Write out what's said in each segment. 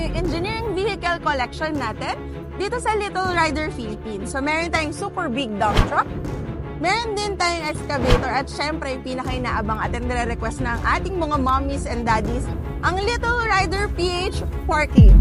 yung engineering vehicle collection natin dito sa Little Rider Philippines. So, meron tayong super big dump truck, meron din tayong excavator, at syempre, yung pinaka-inaabang at nire-request ng ating mga mommies and daddies, ang Little Rider PH forklift.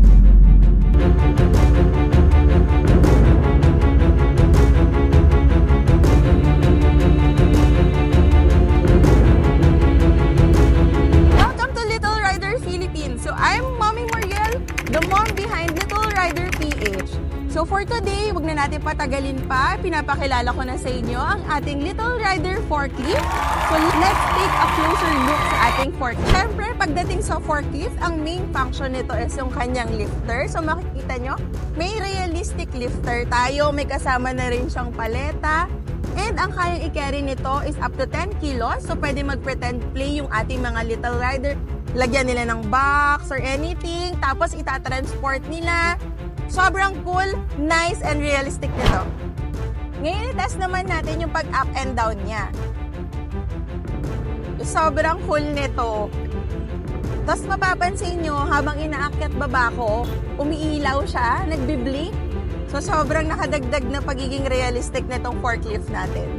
Welcome to Little Rider Philippines. So, I'm Mommy Muriel, the mom behind Little Rider PH. So for today, wag na natin patagalin pa. Pinapakilala ko na sa inyo ang ating Little Rider forklift. So let's take a closer look sa ating forklift. Siyempre, pagdating sa forklift, ang main function nito is yung kanyang lifter. So makikita nyo, may realistic lifter tayo. May kasama na rin siyang paleta. And ang kayang i-carry nito is up to 10 kilos. So pwede mag-pretend play yung ating mga Little Rider. Lagyan nila ng box or anything. Tapos itatransport nila. Sobrang cool, nice, and realistic nito. Ngayon, i-test naman natin yung pag-up and down niya. Sobrang cool nito. Tapos mapapansin nyo, habang inaakyat baba ko, umiilaw siya, nagbiblink. So, sobrang nakadagdag na pagiging realistic nitong forklift natin.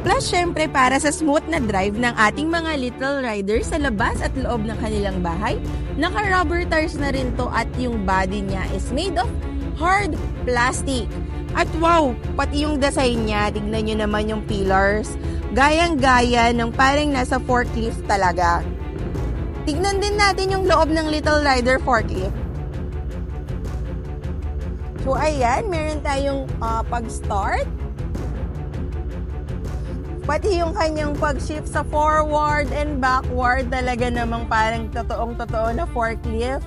Plus, syempre, para sa smooth na drive ng ating mga Little Riders sa labas at loob ng kanilang bahay, naka-rubber tires na rin to at yung body niya is made of hard plastic. At wow, pati yung design niya, tignan nyo naman yung pillars. Gayang-gaya ng parang nasa forklift talaga. Tignan din natin yung loob ng Little Rider forklift. So, ayan, meron tayong pag-start. Pati yung kanyang pag-shift sa forward and backward, talaga namang parang totoong-totoo na forklift.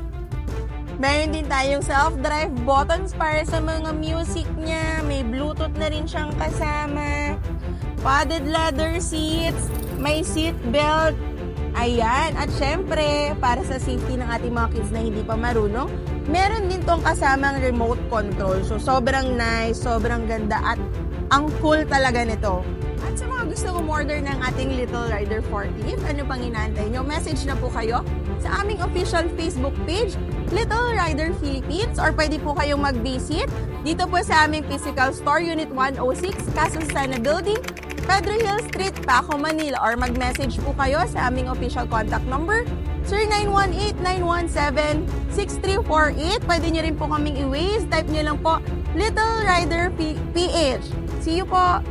Meron din tayong self-drive buttons para sa mga music niya. May Bluetooth na rin siyang kasama. Padded leather seats. May seat belt. Ayan. At syempre, para sa safety ng ating mga kids na hindi pa marunong, meron din tong kasamang remote control. So, sobrang nice, sobrang ganda, at ang cool talaga nito. At sa mga gusto umorder ng ating Little Rider forklift, ano pang inaantay nyo? Message na po kayo sa aming official Facebook page, Little Rider Philippines, or pwede po kayong mag-visit dito po sa aming physical store, Unit 106, Casusana Building, Pedro Hill Street, Paco, Manila, or mag-message po kayo sa aming official contact number, 0918-917-6348. Pwede nyo rin po kaming i-waze. Type nyo lang po, Little Rider PH. See you po!